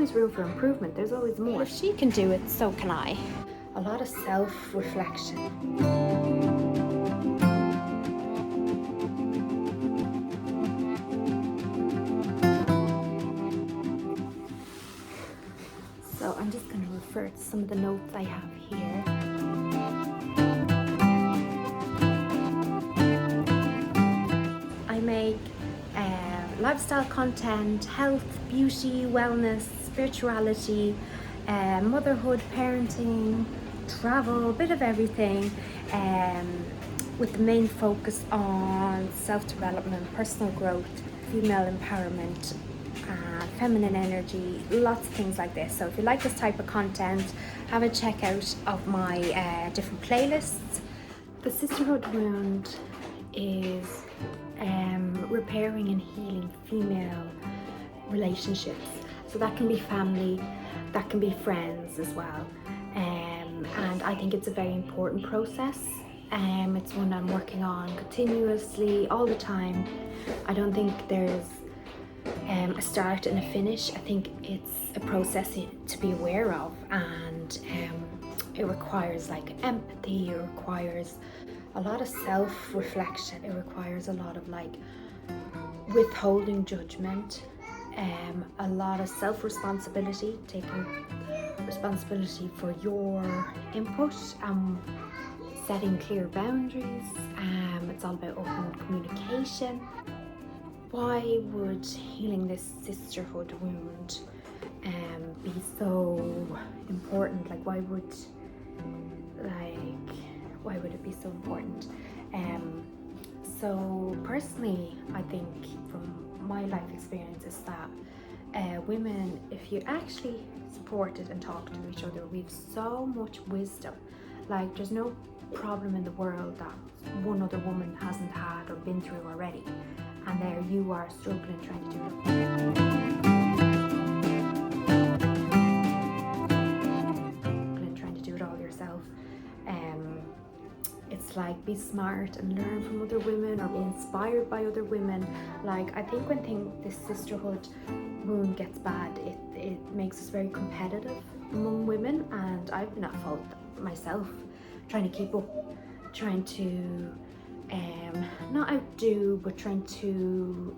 always room for improvement. There's always more. If she can do it, so can I. A lot of self-reflection. So I'm just going to refer to some of the notes I have here. I make lifestyle content, health, beauty, wellness, spirituality, motherhood, parenting, travel, a bit of everything, with the main focus on self-development, personal growth, female empowerment, feminine energy, lots of things like this. So if you like this type of content, have a check out of my different playlists. The sisterhood wound is repairing and healing female relationships. So that can be family, that can be friends as well. And I think it's a very important process. It's one I'm working on continuously, all the time. I don't think there's a start and a finish. I think it's a process to be aware of, and it requires like empathy, it requires a lot of self-reflection, it requires a lot of like withholding judgment, a lot of self-responsibility, taking responsibility for your input, setting clear boundaries. It's all about open communication. Why would healing this sisterhood wound be so important? Like why would it be so important? So personally, I think from my life experience is that women, if you actually supported and talked to each other, we've so much wisdom. Like there's no problem in the world that one other woman hasn't had or been through already, and there you are struggling trying to do it all yourself. It's like be smart and learn from other women or be inspired by other women. Like I think when this sisterhood wound gets bad, it makes us very competitive among women, and I've been at fault myself, trying to keep up, trying to not outdo, but trying to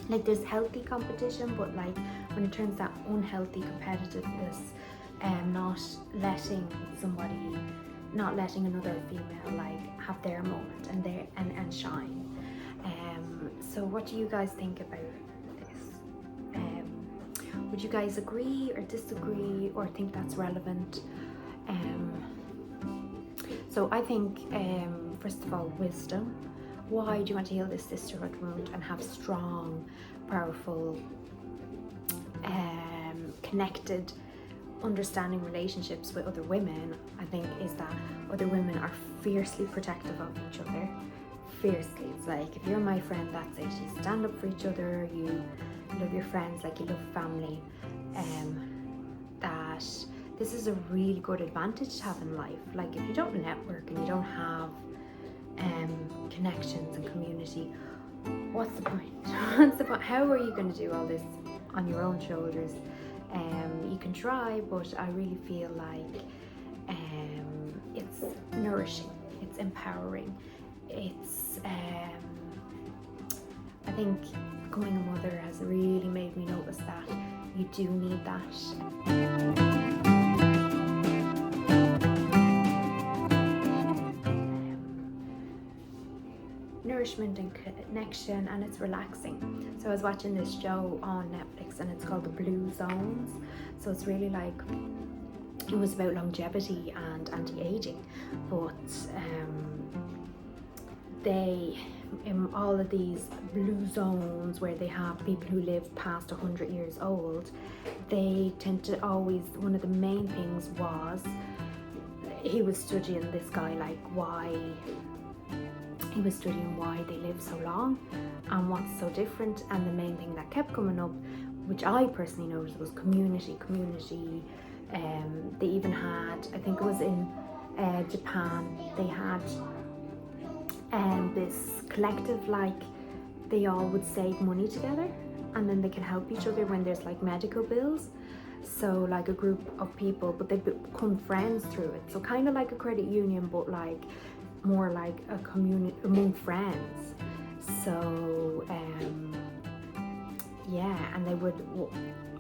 like there's healthy competition, but like when it turns that unhealthy competitiveness, not letting another female like have their moment and shine. So what do you guys think about this? Would you guys agree or disagree or think that's relevant? So I think first of all, wisdom. Why do you want to heal this sisterhood wound and have strong, powerful, connected, understanding relationships with other women? I think is that other women are fiercely protective of each other. Fiercely. It's like if you're my friend, that's it. You stand up for each other, you love your friends like you love family. That this is a really good advantage to have in life. Like if you don't network and you don't have connections and community, what's the point? What's the point? How are you going to do all this on your own shoulders? You can try, but I really feel like it's nourishing, it's empowering, it's I think becoming a mother has really made me notice that you do need that. Nourishment and connection, and it's relaxing. So I was watching this show on Netflix and it's called The Blue Zones. So it's really like, it was about longevity and anti-aging, but they, in all of these blue zones where they have people who live past 100 years old, they tend to always, one of the main things was, he was studying this guy, like he was studying why they live so long and what's so different, and the main thing that kept coming up, which I personally noticed, was community. They even had, I think it was in Japan, they had this collective, like they all would save money together and then they can help each other when there's like medical bills. So like a group of people, but they become friends through it. So kind of like a credit union, but like more like a community among friends. So yeah, and they would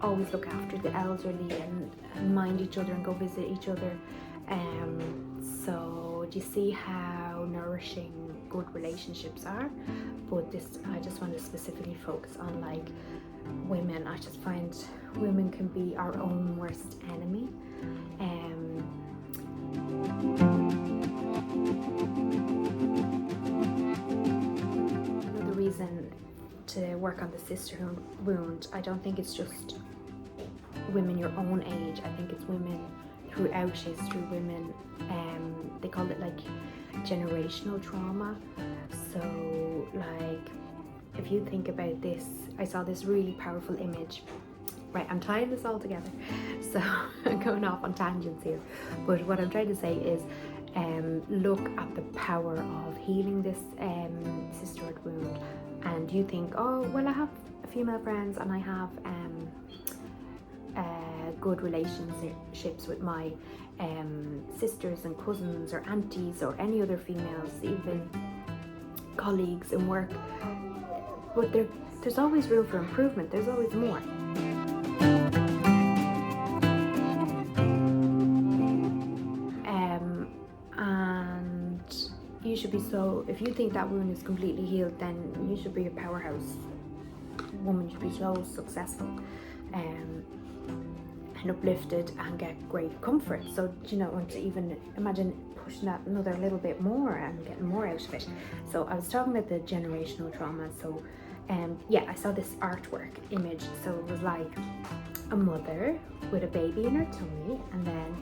always look after the elderly and mind each other and go visit each other. So do you see how nourishing good relationships are? But this, I just want to specifically focus on like women. I just find women can be our own worst enemy. Another reason to work on the sisterhood wound, I don't think it's just women your own age. I think it's women throughout history, women, they call it like generational trauma. So like, if you think about this, I saw this really powerful image. Right, I'm tying this all together, so I'm going off on tangents here. But what I'm trying to say is, look at the power of healing this sisterhood wound. And you think, oh, well, I have female friends and I have good relationships with my sisters and cousins or aunties or any other females, even colleagues in work. But there's always room for improvement. There's always more. And you should be if you think that wound is completely healed, then you should be a powerhouse woman. You should be so successful and uplifted and get great comfort. So, you know, want to even imagine pushing that another little bit more and getting more out of it. So I was talking about the generational trauma. So yeah, I saw this artwork image. So it was like a mother with a baby in her tummy, and then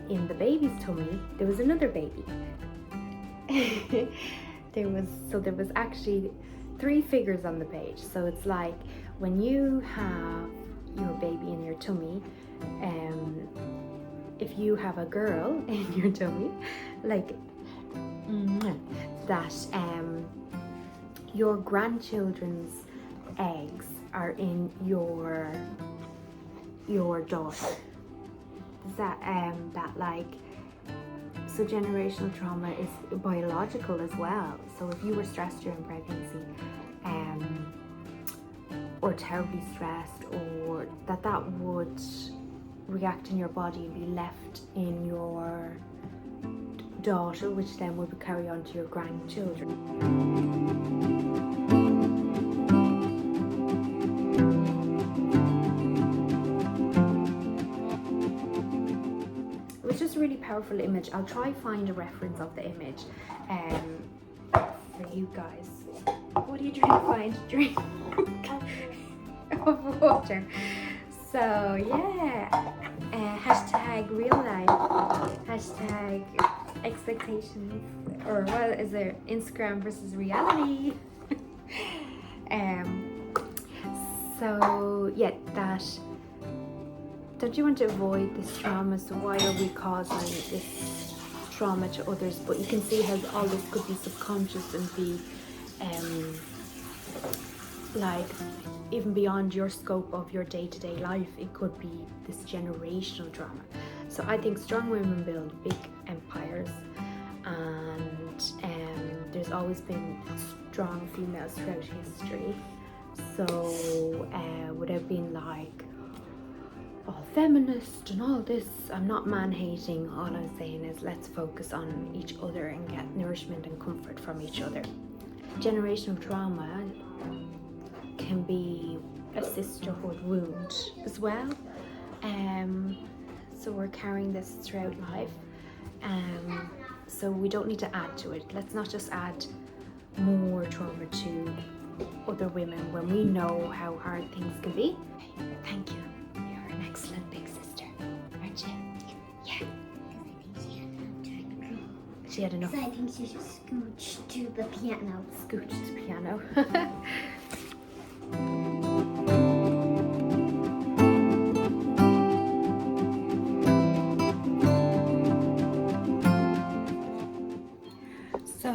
in the baby's tummy there was another baby. there was actually 3 figures on the page. So it's like when you have your baby in your tummy, if you have a girl in your tummy, like that, your grandchildren's eggs are in your daughter. Is that like, so generational trauma is biological as well. So if you were stressed during pregnancy, or terribly stressed, or that would react in your body and be left in your daughter, which then would carry on to your grandchildren. It was just a really powerful image. I'll try find a reference of the image for you guys. What are you trying to find? Drink of water. So yeah, hashtag real life, hashtag expectations, or what is there, Instagram versus reality. So yeah, that, don't you want to avoid this trauma? So why are we causing this trauma to others? But you can see how all this could be subconscious and be like even beyond your scope of your day-to-day life. It could be this generational trauma. So I think strong women build big empires, and there's always been strong females throughout history. So without being like feminist and all this, I'm not man-hating. All I'm saying is let's focus on each other and get nourishment and comfort from each other. Generational trauma can be a sisterhood wound as well. So we're carrying this throughout life. So we don't need to add to it. Let's not just add more trauma to other women when we know how hard things can be. Thank you. You're an excellent big sister, aren't you? Yeah. She had enough. So I think she should scooch to the piano. Scooch to the piano. So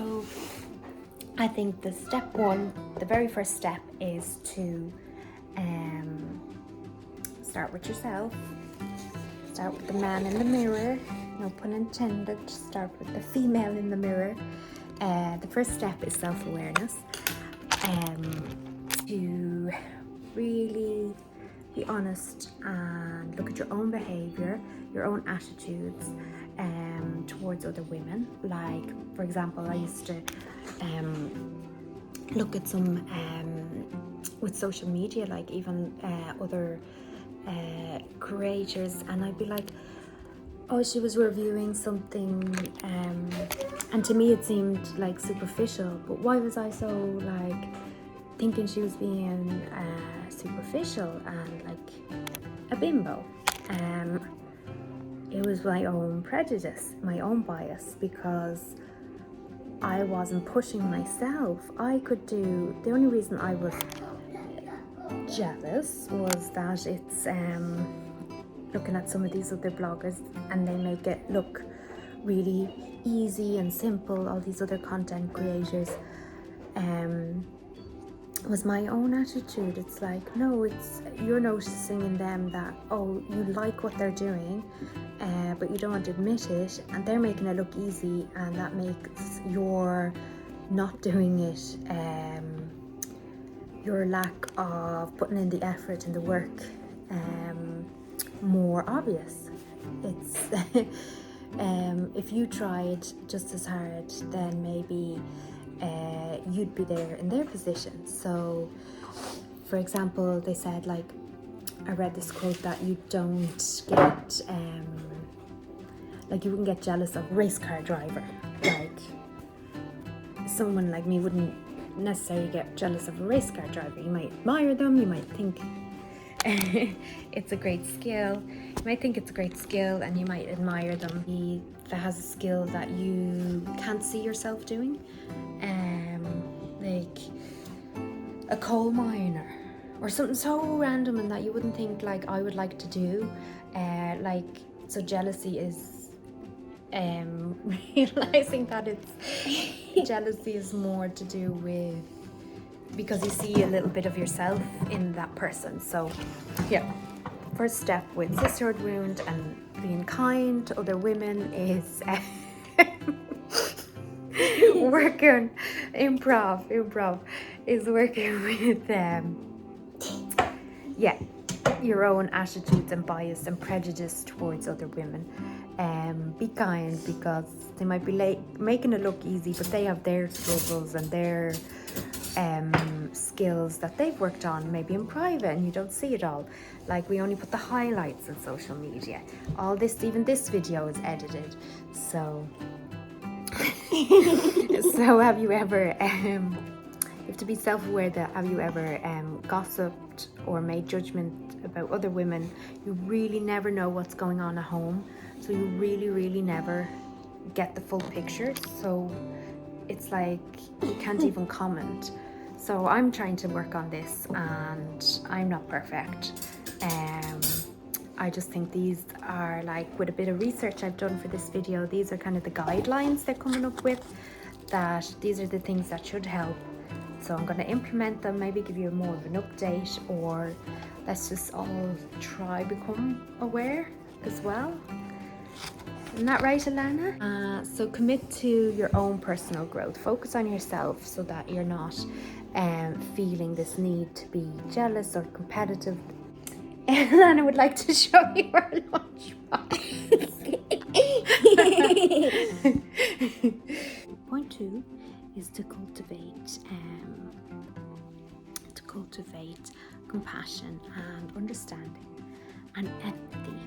I think the very first step is to Start with yourself. Start with the man in the mirror. No pun intended. Start with the female in the mirror. The first step is self-awareness. To really be honest and look at your own behavior, your own attitudes towards other women. Like, for example, I used to look at some with social media, like even other creators, and I'd be like, oh, she was reviewing something, and to me it seemed like superficial, but why was I so like thinking she was being superficial and like a bimbo? It was my own prejudice, my own bias, because I wasn't pushing myself. I could do, the only reason I was jealous was that it's looking at some of these other bloggers and they make it look really easy and simple, all these other content creators. Was my own attitude. It's like, no, it's you're noticing in them that, oh, you like what they're doing, but you don't want to admit it, and they're making it look easy, and that makes your not doing it, your lack of putting in the effort and the work, more obvious. It's if you tried just as hard, then maybe you'd be there in their position. So, for example, they said, like, I read this quote that you don't get, like, you wouldn't get jealous of a race car driver. Like, someone like me wouldn't necessarily get jealous of a race car driver. You might admire them, you might think it's a great skill. You might think it's a great skill and you might admire them. That has a skill that you can't see yourself doing. Like a coal miner or something so random and that you wouldn't think like I would like to do. So jealousy is realizing that it's jealousy is more to do with because you see a little bit of yourself in that person. So yeah, first step with sisterhood wound and being kind to other women is working improv is working with your own attitudes and bias and prejudice towards other women. Be kind, because they might be making it look easy, but they have their struggles and their skills that they've worked on maybe in private and you don't see it all. Like, we only put the highlights on social media. All this, even this video is edited. So so have you ever you have to be self-aware that have you ever gossiped or made judgment about other women? You really never know what's going on at home, so you really never get the full picture. So it's like you can't even comment. So I'm trying to work on this and I'm not perfect. I just think these are, like, with a bit of research I've done for this video, these are kind of the guidelines they're coming up with, that these are the things that should help. So I'm going to implement them, maybe give you more of an update, or let's just all try become aware as well. Isn't that right, Alana? So commit to your own personal growth. Focus on yourself so that you're not feeling this need to be jealous or competitive. Alana would like to show you her lunchbox. Point 2 is to cultivate compassion and understanding and empathy.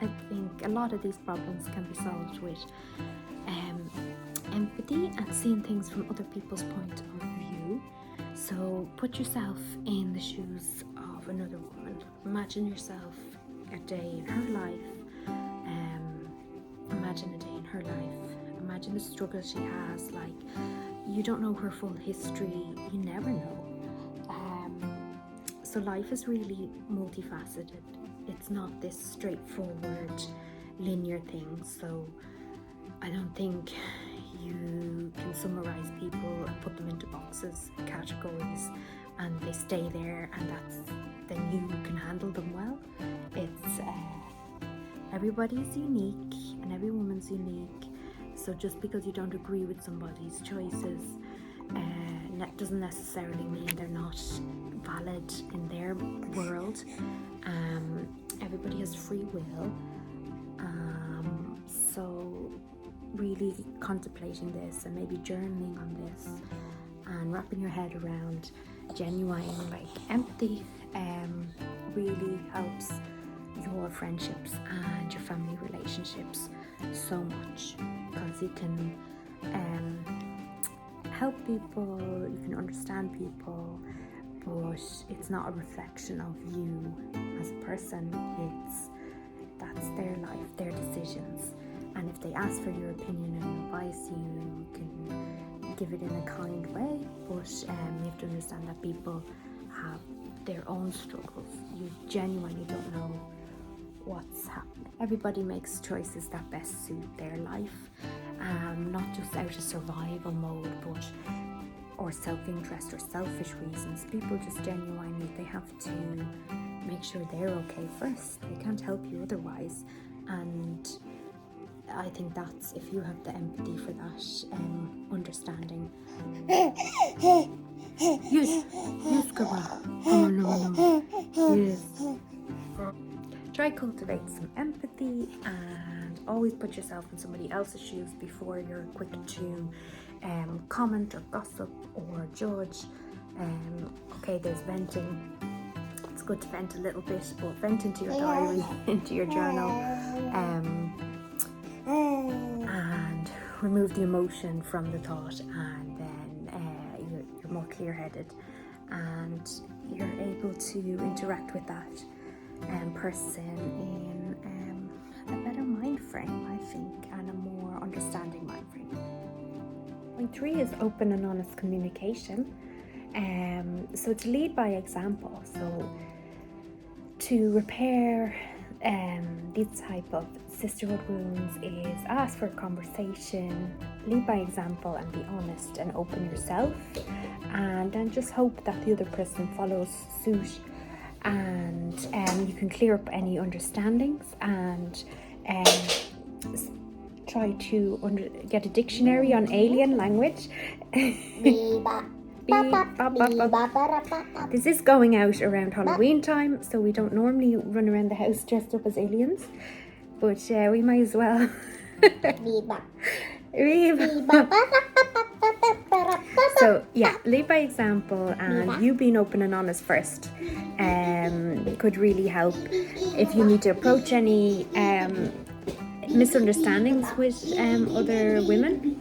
I think a lot of these problems can be solved with empathy and seeing things from other people's point of view. So put yourself in the shoes of another woman. Imagine yourself a day in her life. Imagine a day in her life. Imagine the struggle she has. Like, you don't know her full history. You never know. So life is really multifaceted. It's not this straightforward, linear thing. So I don't think you can summarize people and put them into boxes, categories, and they stay there, and that's then you can handle them well. It's everybody's unique and every woman's unique. So just because you don't agree with somebody's choices doesn't necessarily mean they're not valid in their world. Everybody has free will. So really contemplating this and maybe journaling on this and wrapping your head around genuine empathy really helps your friendships and your family relationships so much, because you can help people, you can understand people, but it's not a reflection of you as a person. That's their life, their decisions, and if they ask for your opinion and advice, you can give it in a kind way, but you have to understand that people have their own struggles. You genuinely don't know what's happening. Everybody makes choices that best suit their life, not just out of survival mode, but or self-interest or selfish reasons. People just genuinely, they have to make sure they're okay first. They can't help you otherwise, and I think that's, if you have the empathy for that, understanding. Yes, come on. Yes. Try cultivate some empathy and always put yourself in somebody else's shoes before you're quick to comment or gossip or judge. Okay, there's venting. It's good to vent a little bit, but vent into your diary, into your journal, and remove the emotion from the thought, and then you're more clear-headed and you're able to interact with that person in a better mind frame, I think, and a more understanding mind frame. Point 3 is open and honest communication. So to lead by example. So to repair these type of sisterhood wounds is ask for a conversation, lead by example, and be honest and open yourself, and then just hope that the other person follows suit, and you can clear up any understandings, and try to get a dictionary on alien language. This is going out around Halloween time, so we don't normally run around the house dressed up as aliens, but we might as well. So yeah, lead by example, and you being open and honest first could really help if you need to approach any misunderstandings with other women.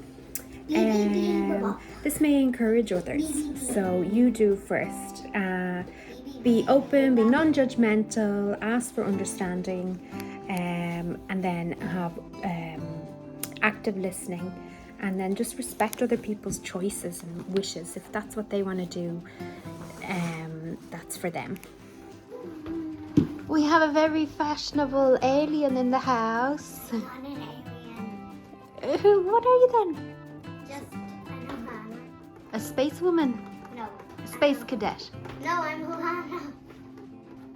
This may encourage others, so you do first. Be open, be non-judgmental, ask for understanding, and then have active listening, and then just respect other people's choices and wishes. If that's what they want to do, that's for them. We have a very fashionable alien in the house. I'm not an alien. What are you then? Just an Ohana. A space woman? No. A space cadet? No, I'm Ohana.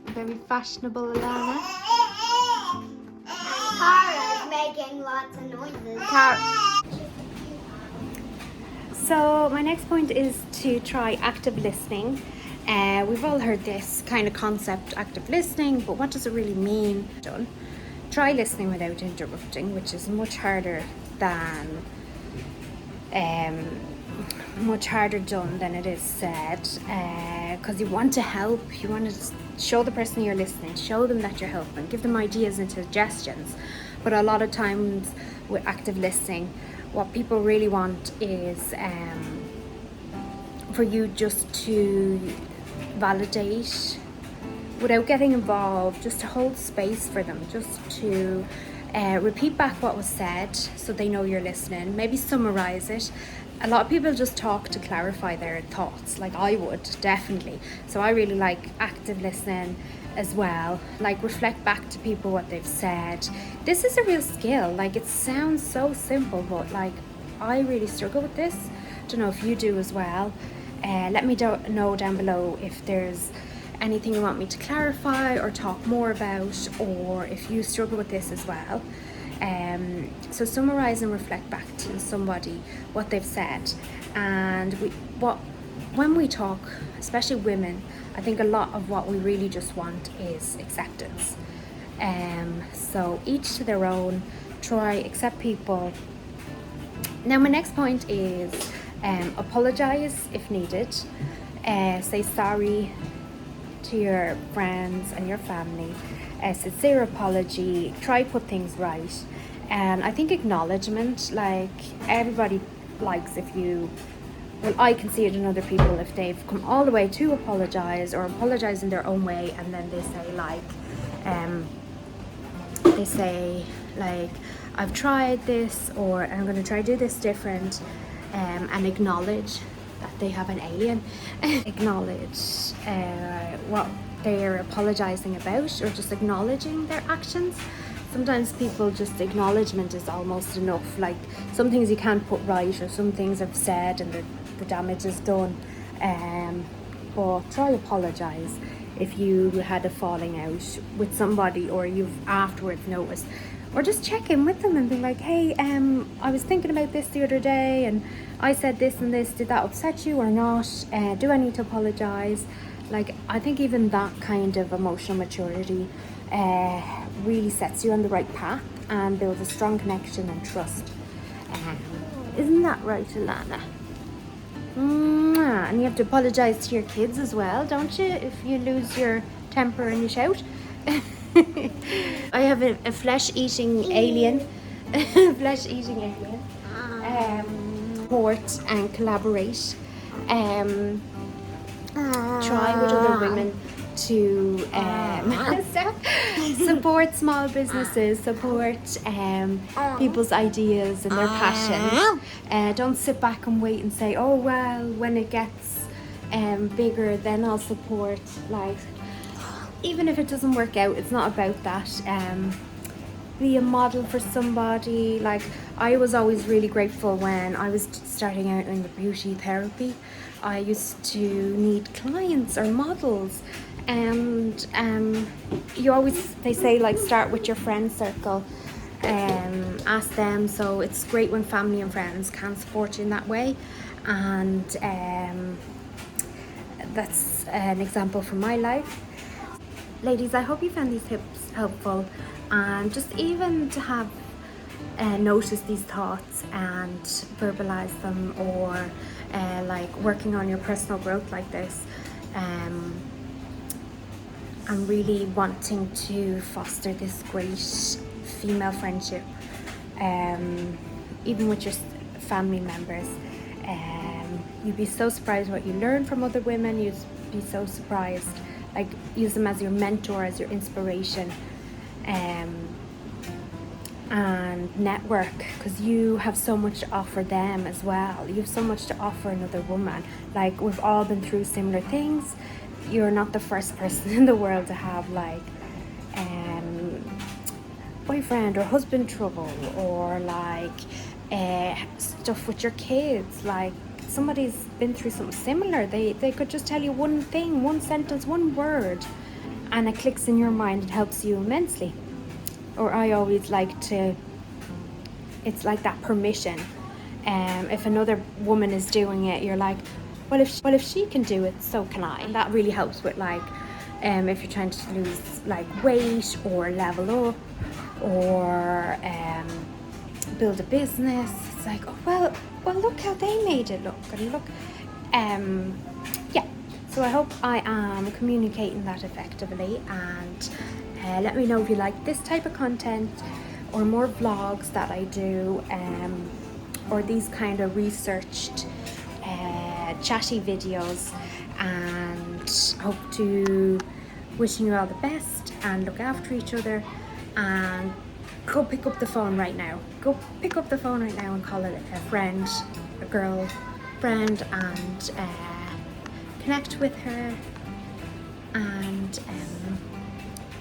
Very fashionable, Alana. Kara's making lots of noises. So my next point is to try active listening. We've all heard this kind of concept, active listening, but what does it really mean? Try listening without interrupting, which is much harder done than it is said, because you want to help, you want to show the person you're listening, show them that you're helping, give them ideas and suggestions. But a lot of times with active listening, what people really want is for you just to validate without getting involved, just to hold space for them, just to repeat back what was said so they know you're listening, maybe summarize it. A lot of people just talk to clarify their thoughts, like I would, definitely. So I really like active listening as well, like reflect back to people what they've said. This is a real skill. Like, it sounds so simple, but like I really struggle with this. Don't know if you do as well. Let me know down below if there's anything you want me to clarify or talk more about, or if you struggle with this as well. So summarize and reflect back to somebody what they've said. And when we talk, especially women, I think a lot of what we really just want is acceptance. So each to their own, try accept people. Now my next point is apologize if needed. Say sorry to your friends and your family. Sincere apology, try put things right. And I think acknowledgement, like everybody likes if you, well, I can see it in other people if they've come all the way to apologize or apologize in their own way, and then they say like I've tried this, or I'm going to try to do this different, and acknowledge that they have an alien. Acknowledge what they're apologizing about, or just acknowledging their actions. Sometimes people, just acknowledgement is almost enough. Like some things you can't put right, or some things I've said and the damage is done. But try apologize if you had a falling out with somebody, or you've afterwards noticed, or just check in with them and be like, hey, I was thinking about this the other day and I said this and this, did that upset you or not? Do I need to apologize? Like, I think even that kind of emotional maturity really sets you on the right path and builds a strong connection and trust. Isn't that right, Alana? And you have to apologize to your kids as well, don't you, if you lose your temper and you shout. I have a flesh-eating alien. Support and collaborate. Try with other women to support small businesses, support people's ideas and their passions. Don't sit back and wait and say, oh well, when it gets bigger then I'll support. Like, even if it doesn't work out, it's not about that. Be a model for somebody. Like, I was always really grateful when I was starting out in the beauty therapy. I used to need clients or models, and they say, like, start with your friend circle, ask them. So it's great when family and friends can support you in that way. And that's an example from my life. Ladies, I hope you found these tips helpful, and just even to have notice these thoughts and verbalize them, or like working on your personal growth like this. I'm really wanting to foster this great female friendship, even with your family members. You'd be so surprised what you learn from other women. You'd be so surprised. Like, use them as your mentor, as your inspiration, and network, because you have so much to offer them as well. You have so much to offer another woman. Like, we've all been through similar things. You're not the first person in the world to have, like, boyfriend or husband trouble, or like stuff with your kids. Like, somebody's been through something similar. They could just tell you one thing, one sentence, one word, and it clicks in your mind. It helps you immensely. Or I always like to, it's like that permission. If another woman is doing it, you're like, well, if she can do it, so can I. And that really helps with, like, if you're trying to lose, like, weight, or level up, or build a business. It's like, oh, well, look how they made it look, and look, yeah. So I hope I am communicating that effectively, and let me know if you like this type of content, or more vlogs that I do, or these kind of researched chatty videos. And hope to wishing you all the best, and look after each other, and go pick up the phone right now. Go pick up the phone right now and call it a friend, a girl friend, and connect with her, and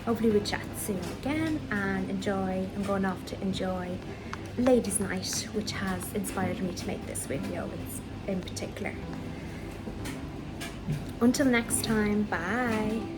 hopefully we'll chat soon again, and enjoy. I'm going off to enjoy Ladies' Night, which has inspired me to make this video in particular. Until next time, bye.